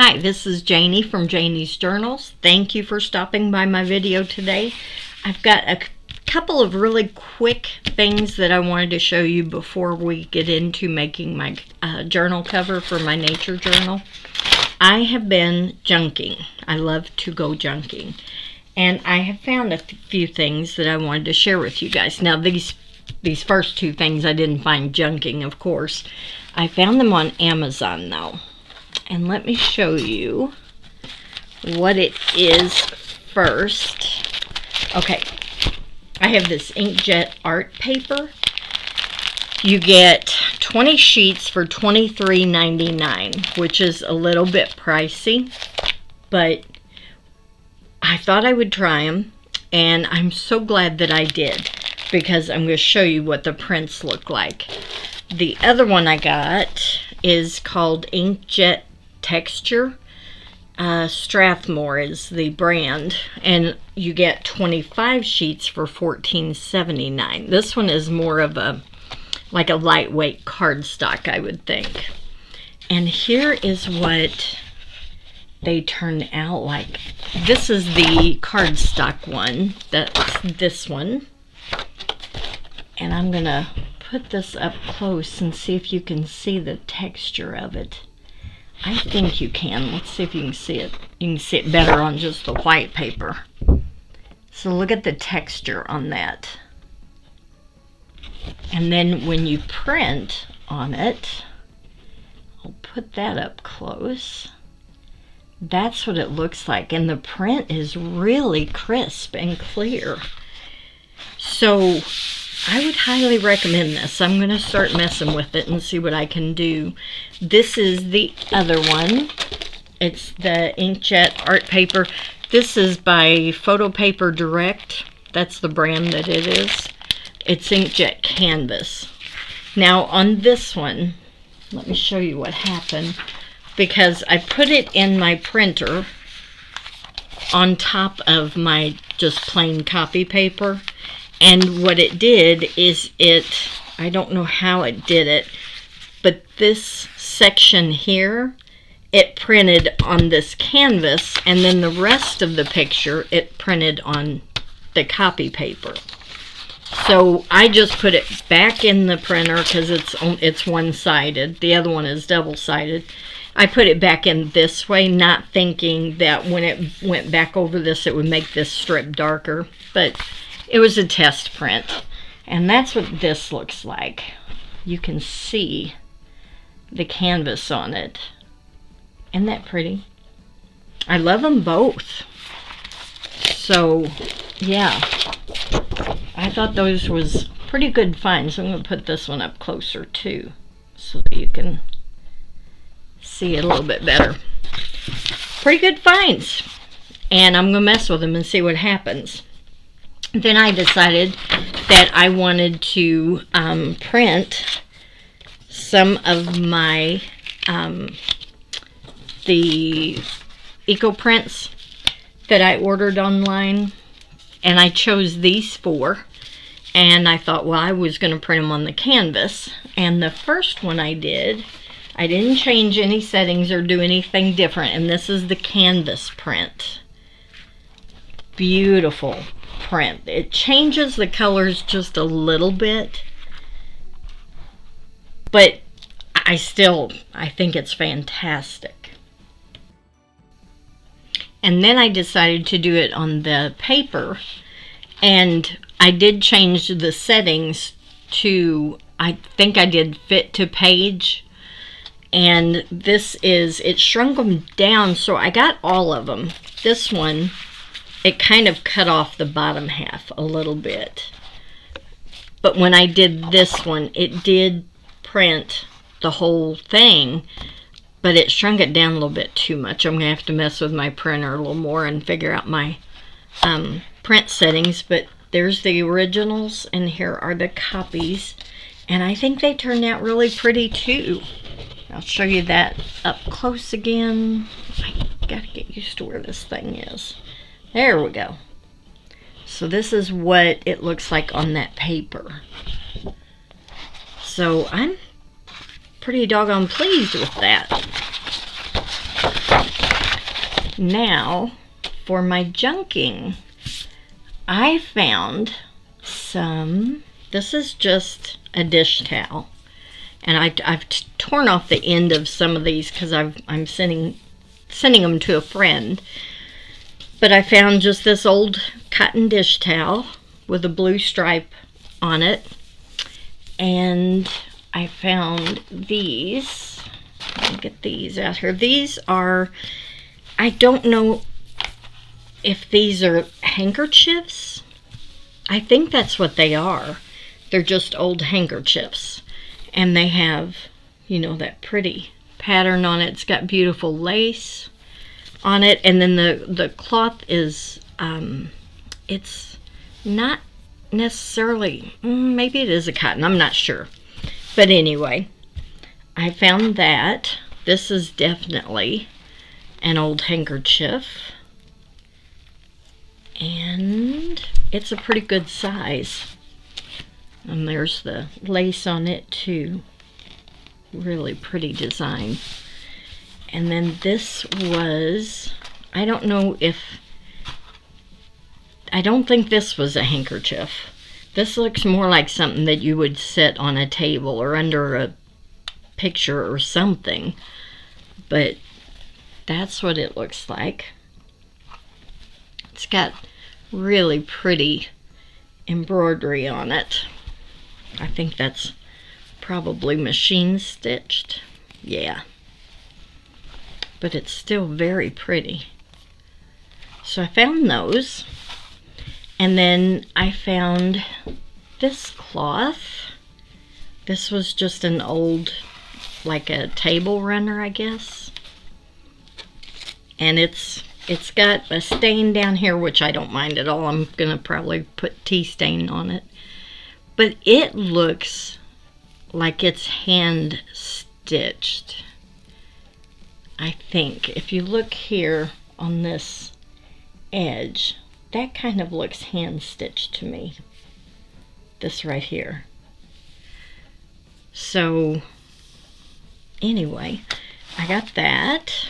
Hi, this is Janie from Janie's Journals. Thank you for stopping by my video today. I've got a couple of really quick things that I wanted to show you before we get into making my journal cover for my nature journal. I have been junking. I love to go junking. And I have found a few things that I wanted to share with you guys. Now these first two things I didn't find junking, of course. I found them on Amazon though. And let me show you what it is first. Okay, I have this Inkjet Art Paper. You get 20 sheets for $23.99, which is a little bit pricey, but I thought I would try them, and I'm so glad that I did, because I'm going to show you what the prints look like. The other one I got is called Inkjet Texture. Strathmore is the brand, and you get 25 sheets for $14.79. This one is more of a like a lightweight cardstock, I would think. And here is what they turn out like. This is the cardstock one. That's this one. And I'm gonna put this up close and see if you can see the texture of it. I think you can. Let's see if you can see it. You can see it better on just the white paper. So look at the texture on that. And then when you print on it, I'll put that up close. That's what it looks like. And the print is really crisp and clear. So I would highly recommend this. I'm going to start messing with it and see what I can do. This is the other one. It's the Inkjet Art Paper. This is by Photo Paper Direct. That's the brand that it is. It's Inkjet Canvas. Now on this one, let me show you what happened. Because I put it in my printer on top of my just plain copy paper. And what it did is I don't know how it did it, but this section here, it printed on this canvas, and then the rest of the picture, it printed on the copy paper. So I just put it back in the printer because it's one-sided. The other one is double-sided. I put it back in this way, not thinking that when it went back over this, it would make this strip darker, but it was a test print, and that's what this looks like. You can see the canvas on it. Isn't that pretty? I love them both. So, yeah. I thought those was pretty good finds. I'm going to put this one up closer too, so that you can see it a little bit better. Pretty good finds. And I'm going to mess with them and see what happens. Then I decided that I wanted to print some of my the eco prints that I ordered online, and I chose these four, and I thought, well, I was going to print them on the canvas. And the first one I didn't change any settings or do anything different, and this is the canvas print. Beautiful print. It changes the colors just a little bit, but I think it's fantastic. And then I decided to do it on the paper, and I did change the settings to, I think I did fit to page, and it shrunk them down, so I got all of them. This one, it kind of cut off the bottom half a little bit. But when I did this one, it did print the whole thing, but it shrunk it down a little bit too much. I'm going to have to mess with my printer a little more and figure out my print settings. But there's the originals, and here are the copies. And I think they turned out really pretty too. I'll show you that up close again. I gotta get used to where this thing is. There we go. So this is what it looks like on that paper. So I'm pretty doggone pleased with that. Now, for my junking, I found some, this is just a dish towel. And I've torn off the end of some of these because I'm sending them to a friend. But I found just this old cotton dish towel with a blue stripe on it. And I found these. Let me get these out here. These are, I don't know if these are handkerchiefs. I think that's what they are. They're just old handkerchiefs. And they have, you know, that pretty pattern on it. It's got beautiful lace on it. And then the cloth is, it's not necessarily, maybe it is a cotton. I'm not sure. But anyway, I found that. This is definitely an old handkerchief. And it's a pretty good size. And there's the lace on it too. Really pretty design. And then this was, I don't think this was a handkerchief. This looks more like something that you would set on a table or under a picture or something. But that's what it looks like. It's got really pretty embroidery on it. I think that's probably machine stitched. Yeah. But it's still very pretty. So I found those. And then I found this cloth. This was just an old, like a table runner, I guess. And it's got a stain down here, which I don't mind at all. I'm gonna probably put tea stain on it. But it looks like it's hand stitched. I think if you look here on this edge, that kind of looks hand stitched to me. This right here. So anyway, I got that.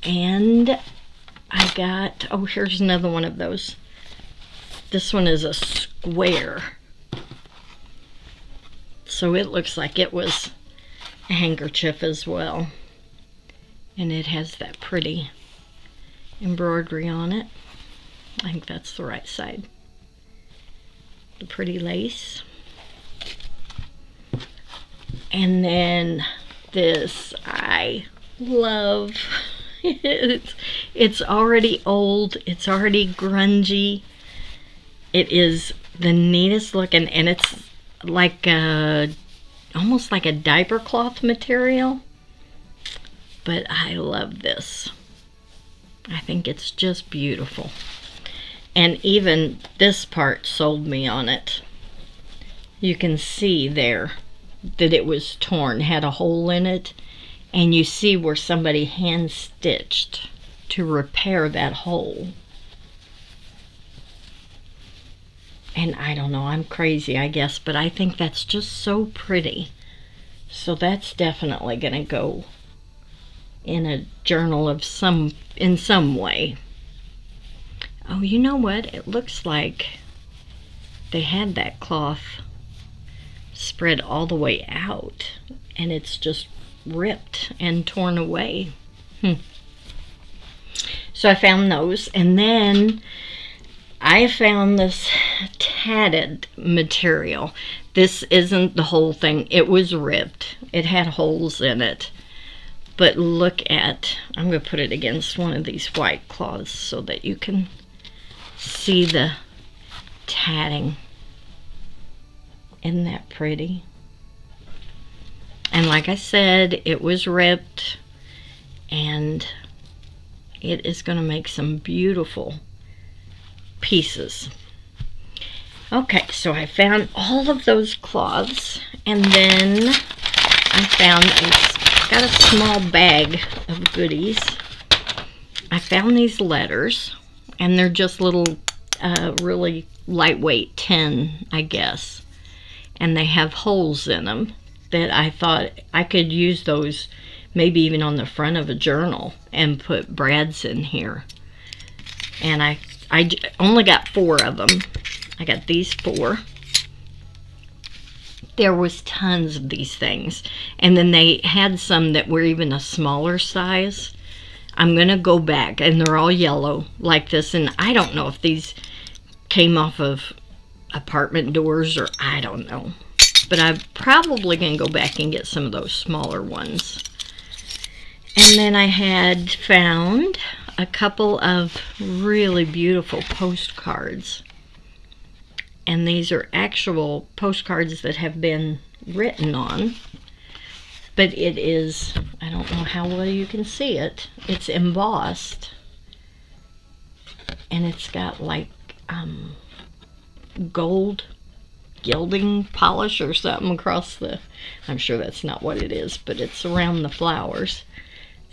And I got, oh, here's another one of those. This one is a square. So it looks like it was a handkerchief as well. And it has that pretty embroidery on it. I think that's the right side. The pretty lace. And then this I love. It's already old. It's already grungy. It is the neatest looking, and it's like almost like a diaper cloth material. But I love this. I think it's just beautiful. And even this part sold me on it. You can see there that it was torn, had a hole in it. And you see where somebody hand stitched to repair that hole. And I don't know, I'm crazy, I guess, but I think that's just so pretty. So that's definitely gonna go in a journal of in some way. Oh, you know what? It looks like they had that cloth spread all the way out, and it's just ripped and torn away. So I found those, and then I found this tatted material. This isn't the whole thing. It was ripped. It had holes in it. But look at, I'm going to put it against one of these white cloths so that you can see the tatting. Isn't that pretty? And like I said, it was ripped, and it is going to make some beautiful pieces. Okay, so I found all of those cloths, and then I found got a small bag of goodies. I found these letters, and they're just little, really lightweight tin, I guess, and they have holes in them that I thought I could use those maybe even on the front of a journal, and put Brad's in here. And I only got 4 of them. I got these 4. There was tons of these things. And then they had some that were even a smaller size. I'm going to go back, and they're all yellow like this. And I don't know if these came off of apartment doors or I don't know. But I'm probably going to go back and get some of those smaller ones. And then I had found a couple of really beautiful postcards. And these are actual postcards that have been written on. But it is, I don't know how well you can see it. It's embossed. And it's got like gold gilding polish or something across the, I'm sure that's not what it is, but it's around the flowers.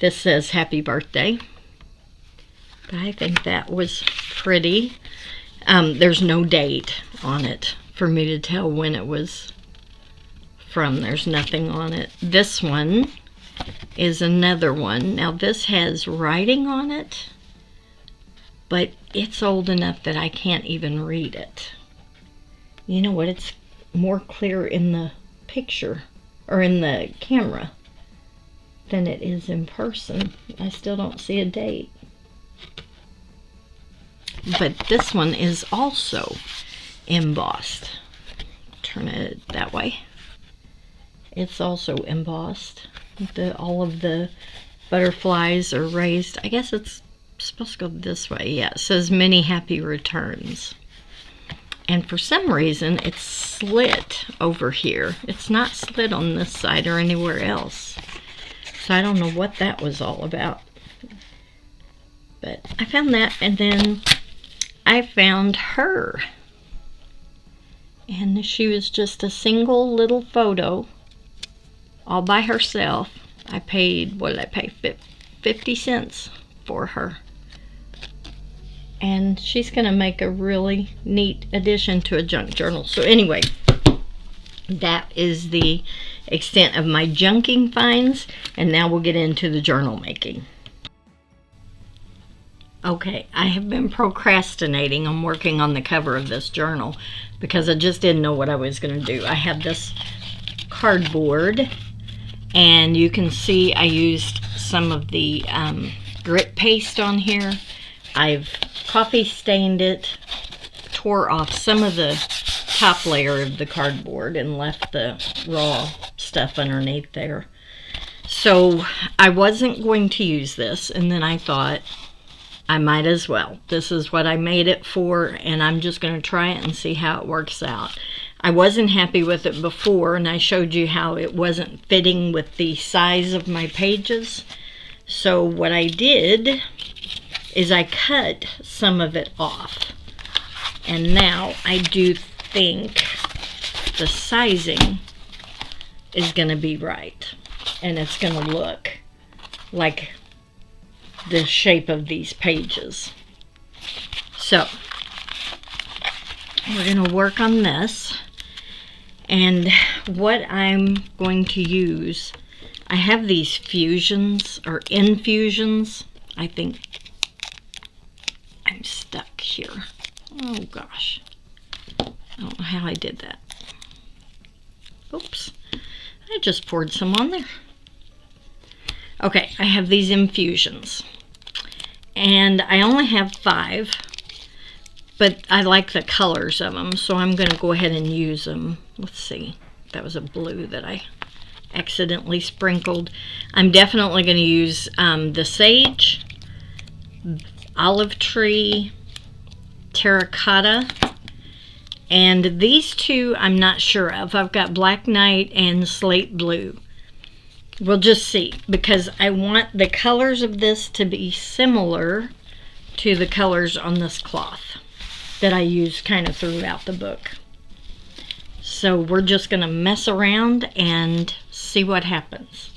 This says happy birthday. But I think that was pretty. There's no date on it for me to tell when it was from. There's nothing on it. This one is another one. Now this has writing on it, but it's old enough that I can't even read it. You know what? It's more clear in the picture or in the camera than it is in person. I still don't see a date. But this one is also embossed. Turn it that way. It's also embossed. All of the butterflies are raised. I guess it's supposed to go this way. Yeah, it says many happy returns. And for some reason, it's slit over here. It's not slit on this side or anywhere else. So I don't know what that was all about. But I found that, and then I found her. And she was just a single little photo all by herself. I paid, what did I pay? 50 cents for her. And she's going to make a really neat addition to a junk journal. So anyway, that is the extent of my junking finds. And now we'll get into the journal making. Okay, I have been procrastinating on working on the cover of this journal because I just didn't know what I was going to do. I have this cardboard, and you can see I used some of the grit paste on here. I've coffee stained it, tore off some of the top layer of the cardboard and left the raw stuff underneath there. So I wasn't going to use this, and then I thought I might as well. This is what I made it for, and I'm just going to try it and see how it works out. I wasn't happy with it before, and I showed you how it wasn't fitting with the size of my pages. So what I did is I cut some of it off. And now I do think the sizing is going to be right. And it's going to look like the shape of these pages. So we're going to work on this. And what I'm going to use, I have these fusions or infusions. I think I'm stuck here. Oh gosh. I don't know how I did that. Oops. I just poured some on there. Okay, I have these infusions. And I only have 5. But I like the colors of them, so I'm going to go ahead and use them. Let's see. That was a blue that I accidentally sprinkled. I'm definitely going to use the sage, olive tree, terracotta, and these two I'm not sure of. I've got black knight and slate blue. We'll just see, because I want the colors of this to be similar to the colors on this cloth that I use kind of throughout the book. So we're just going to mess around and see what happens.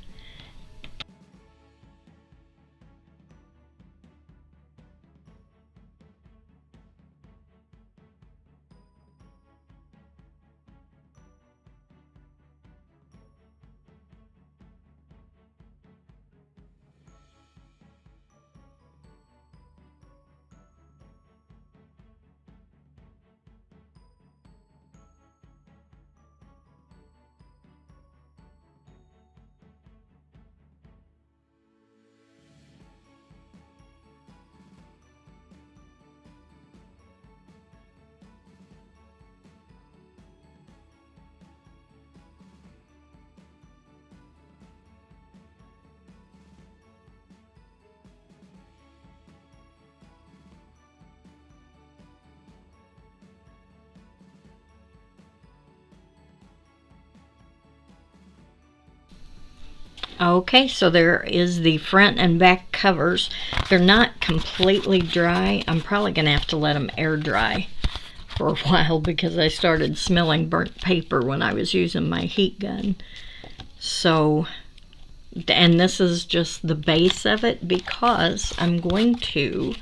Okay, so there is the front and back covers. They're not completely dry. I'm probably going to have to let them air dry for a while because I started smelling burnt paper when I was using my heat gun. So, and this is just the base of it because I'm going to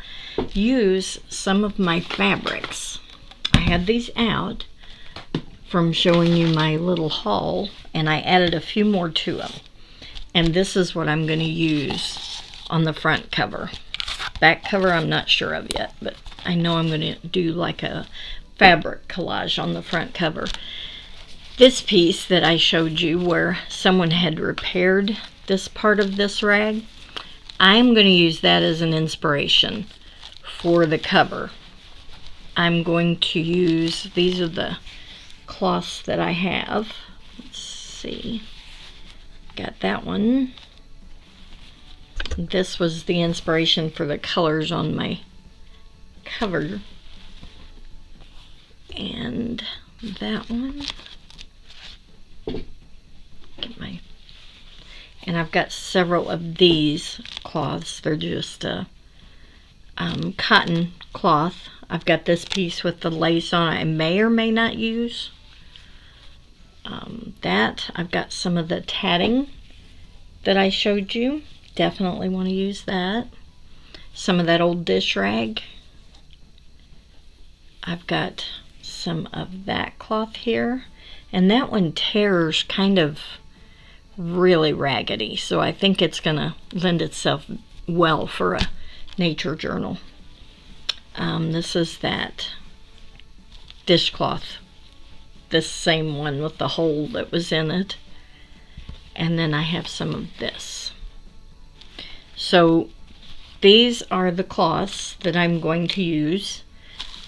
use some of my fabrics. I had these out from showing you my little haul, and I added a few more to them. And this is what I'm going to use on the front cover. Back cover I'm not sure of yet, but I know I'm going to do like a fabric collage on the front cover. This piece that I showed you where someone had repaired this part of this rag, I'm going to use that as an inspiration for the cover. I'm going to use, these are the cloths that I have. Let's see. Got that one. This was the inspiration for the colors on my cover. And that one. Get my, and I've got several of these cloths. They're just cotton cloth. I've got this piece with the lace on it I may or may not use. That, I've got some of the tatting that I showed you. Definitely want to use that. Some of that old dish rag. I've got some of that cloth here. And that one tears kind of really raggedy. So I think it's going to lend itself well for a nature journal. This is that dishcloth. This same one with the hole that was in it. And then I have some of this. So these are the cloths that I'm going to use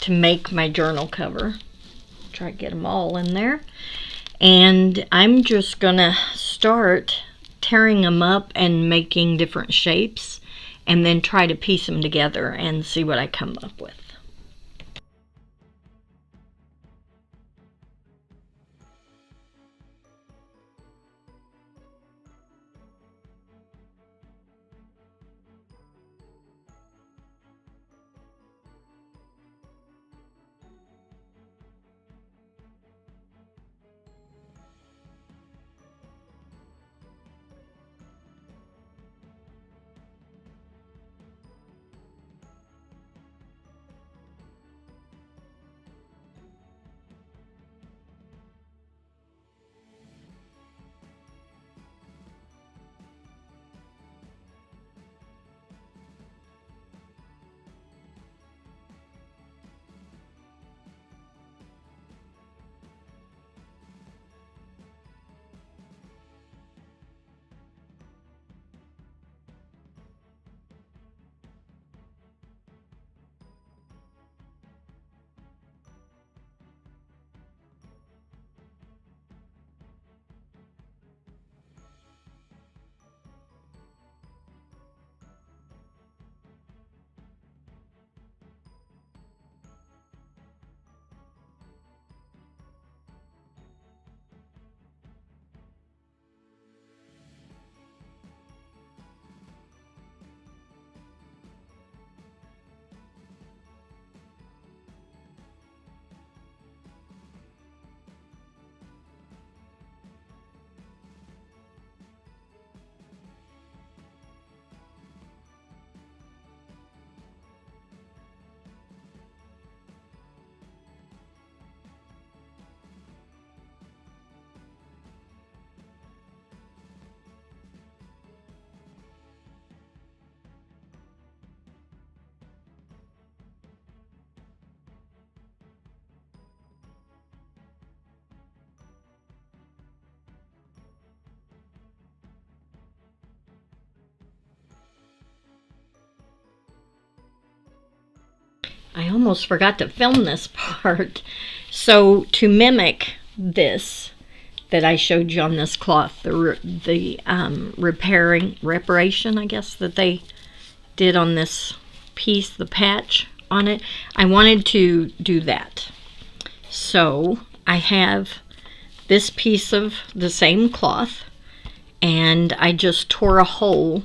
to make my journal cover. Try to get them all in there. And I'm just gonna start tearing them up and making different shapes and then try to piece them together and see what I come up with. I almost forgot to film this part. So to mimic this that I showed you on this cloth, the reparation, I guess, that they did on this piece, the patch on it, I wanted to do that. So I have this piece of the same cloth, and I just tore a hole,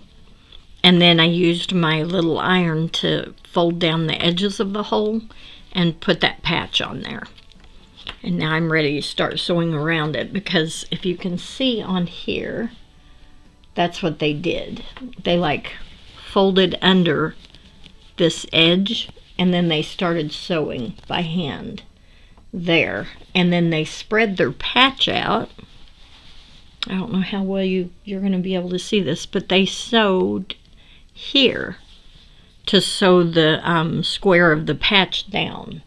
and then I used my little iron to fold down the edges of the hole and put that patch on there. And now I'm ready to start sewing around it, because if you can see on here, that's what they did. They like folded under this edge, and then they started sewing by hand there, and then they spread their patch out. I don't know how well you're going to be able to see this, but they sewed here to sew the square of the patch down.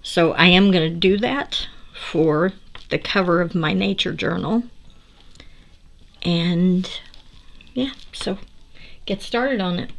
So I am going to do that for the cover of my nature journal. And yeah, so get started on it.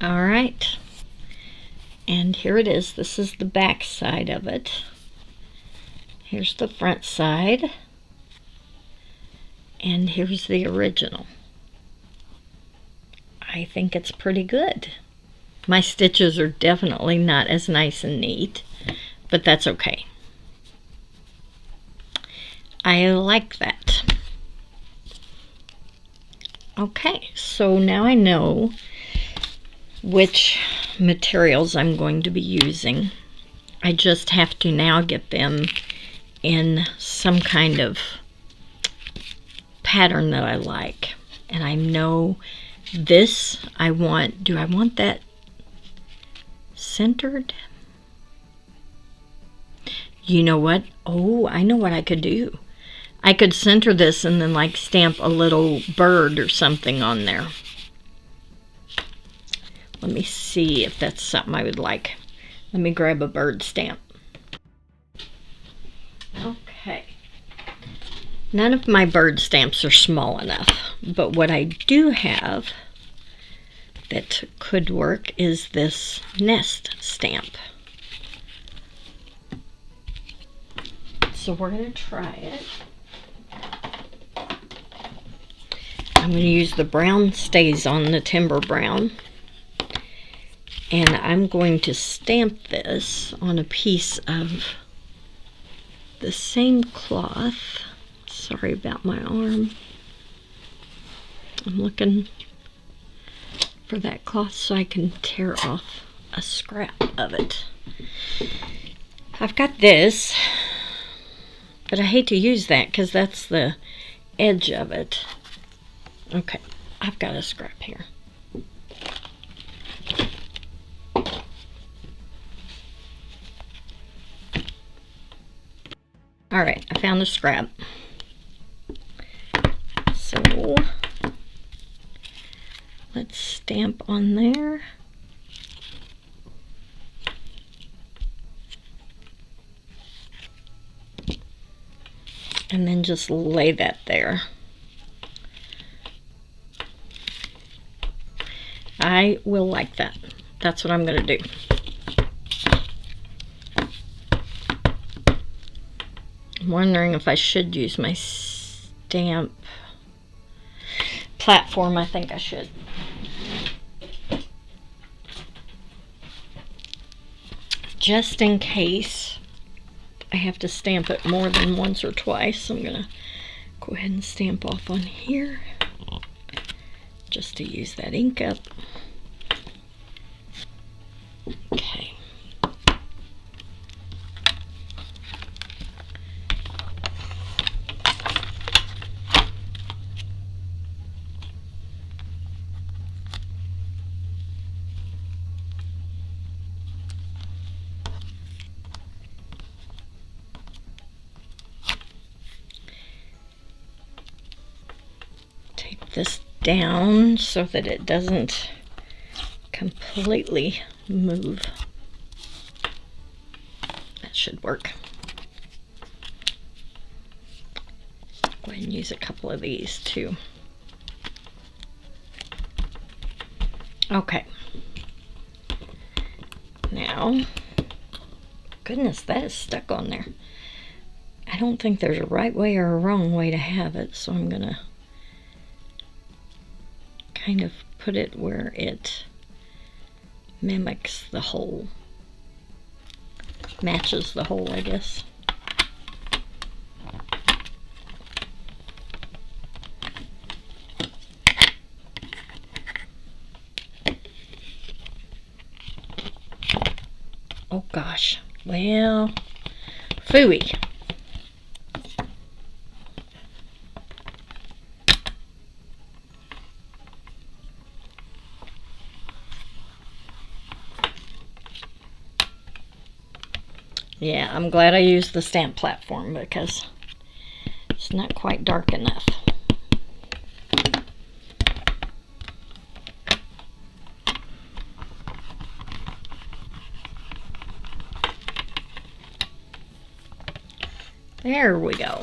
All right, and here it is. This is the back side of it. Here's the front side, and here's the original. I think it's pretty good. My stitches are definitely not as nice and neat, but that's okay. I like that. Okay, so now I know which materials I'm going to be using. I just have to now get them in some kind of pattern that I like. And I know this I want. Do I want that centered? You know what? Oh, I know what I could do. I could center this and then like stamp a little bird or something on there. Let me see if that's something I would like. Let me grab a bird stamp. Okay. None of my bird stamps are small enough, but what I do have that could work is this nest stamp. So we're going to try it. I'm going to use the brown stays on the timber brown. And I'm going to stamp this on a piece of the same cloth. Sorry about my arm. I'm looking for that cloth so I can tear off a scrap of it. I've got this, but I hate to use that because that's the edge of it. Okay, I've got a scrap here. All right, I found a scrap. So let's stamp on there. And then just lay that there. I will like that. That's what I'm going to do. I'm wondering if I should use my stamp platform. I think I should. Just in case I have to stamp it more than once or twice, I'm gonna go ahead and stamp off on here just to use that ink up. Okay. Take this down so that it doesn't completely move. That should work. Go ahead and use a couple of these too. Okay. Now, goodness, that is stuck on there. I don't think there's a right way or a wrong way to have it, so I'm gonna kind of put it where it mimics the hole, matches the hole, I guess. Oh gosh, well, phooey. Yeah, I'm glad I used the stamp platform because it's not quite dark enough. There we go.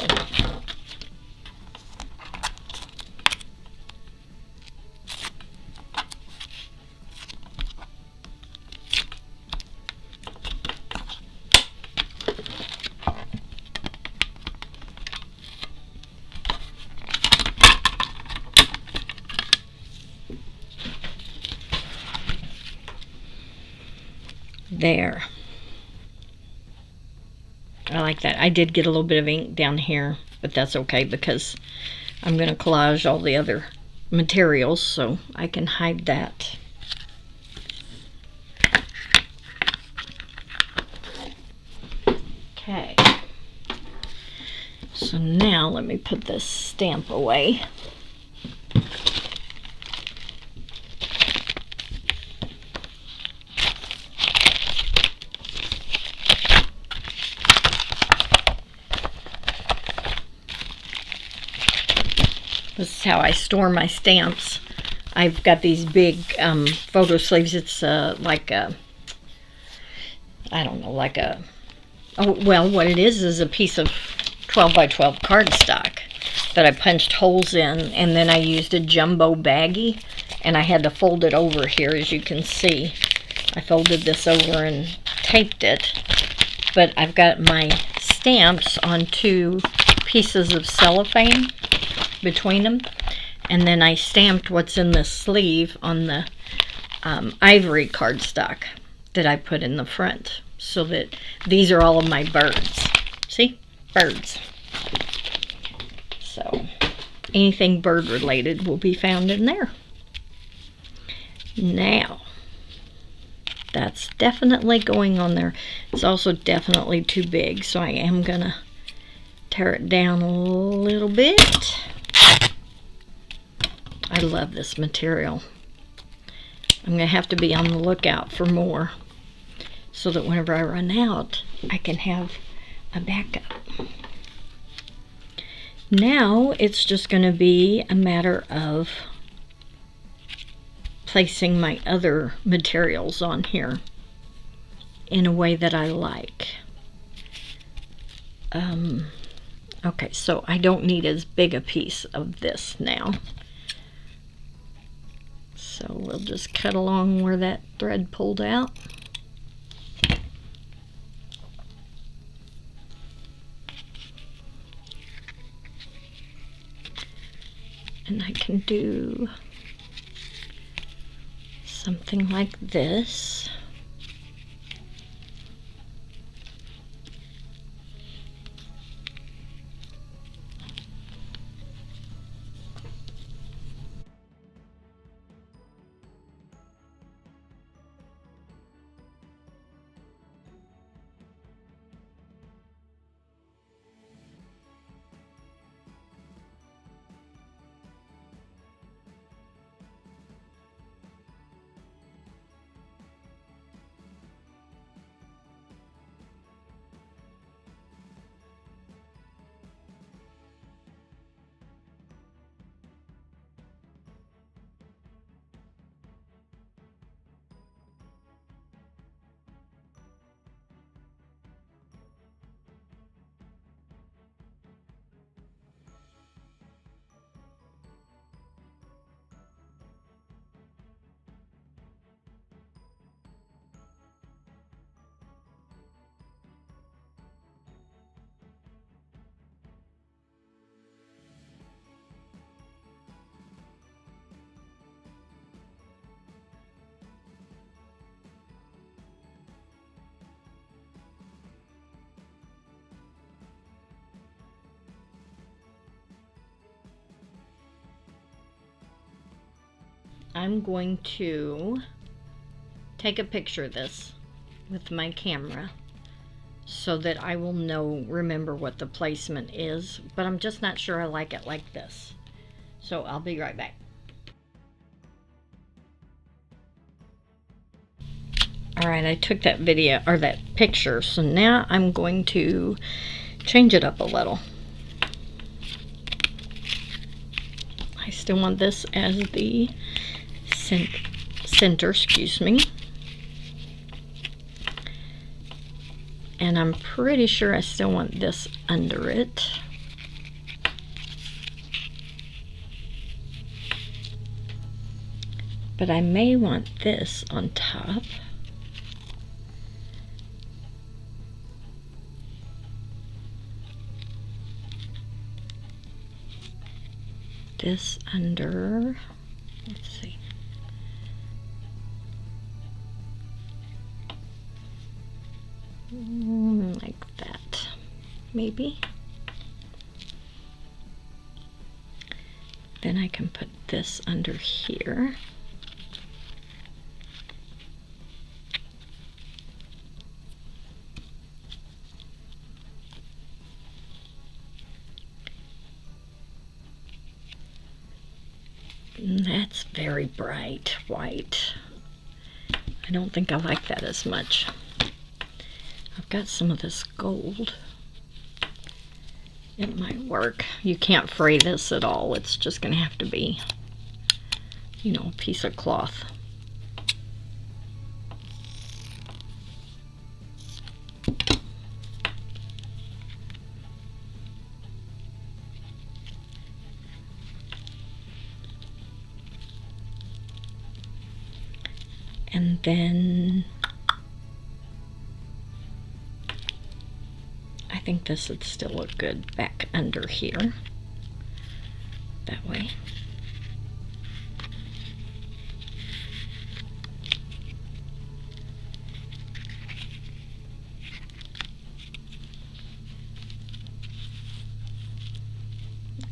There. I like that. I did get a little bit of ink down here, but that's okay because I'm going to collage all the other materials so I can hide that. Okay. So now let me put this stamp away. This is how I store my stamps. I've got these big photo sleeves. It's like a, I don't know, like a, oh, well, what it is a piece of 12 by 12 cardstock that I punched holes in, and then I used a jumbo baggie, and I had to fold it over here, as you can see. I folded this over and taped it, but I've got my stamps on 2 pieces of cellophane between them, and then I stamped what's in the sleeve on the ivory cardstock that I put in the front, so that these are all of my birds. See? Birds. So anything bird related will be found in there. Now, that's definitely going on there. It's also definitely too big, so I am gonna tear it down a little bit. I love this material. I'm gonna have to be on the lookout for more so that whenever I run out, I can have a backup. Now it's just gonna be a matter of placing my other materials on here in a way that I like. Okay, so I don't need as big a piece of this now. So we'll just cut along where that thread pulled out. And I can do something like this. I'm going to take a picture of this with my camera so that I will remember what the placement is, but I'm just not sure I like it like this. So I'll be right back. Alright, I took that video, or that picture, so now I'm going to change it up a little. I still want this as the center, excuse me. And I'm pretty sure I still want this under it. But I may want this on top. This under, let's see. Like that, maybe. Then I can put this under here. And that's very bright white. I don't think I like that as much. I've got some of this gold. It might work. You can't fray this at all. It's just going to have to be, you know, a piece of cloth. And then I think this would still look good back under here, that way.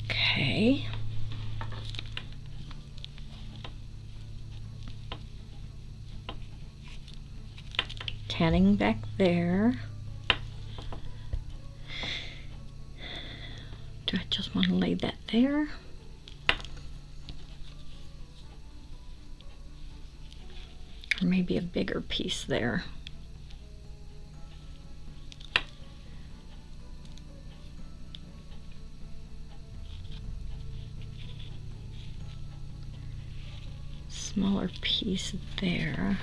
Okay. Tanning back there. Do I just want to lay that there? Or maybe a bigger piece there. Smaller piece there.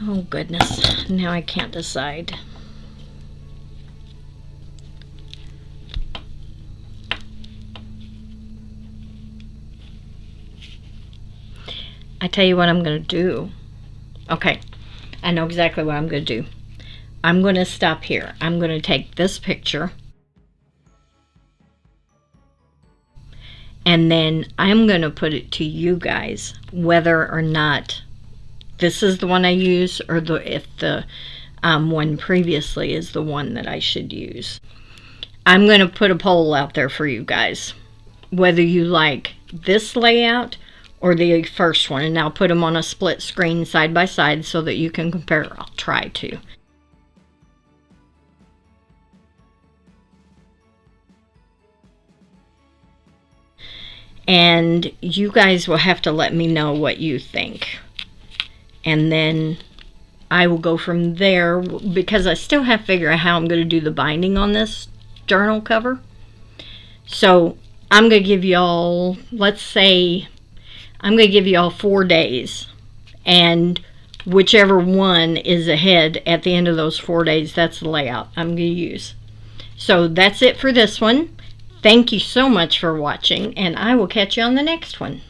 Oh goodness, now I can't decide. I tell you what I'm going to do. Okay, I know exactly what I'm going to do. I'm going to stop here. I'm going to take this picture, and then I'm going to put it to you guys whether or not this is the one I use, or if the one previously is the one that I should use. I'm going to put a poll out there for you guys, whether you like this layout or the first one, and I'll put them on a split screen side by side so that you can compare. I'll try to. And you guys will have to let me know what you think. And then I will go from there, because I still have to figure out how I'm going to do the binding on this journal cover. So I'm going to give y'all, let's say, I'm going to give y'all 4 days. And whichever one is ahead at the end of those 4 days, that's the layout I'm going to use. So that's it for this one. Thank you so much for watching, and I will catch you on the next one.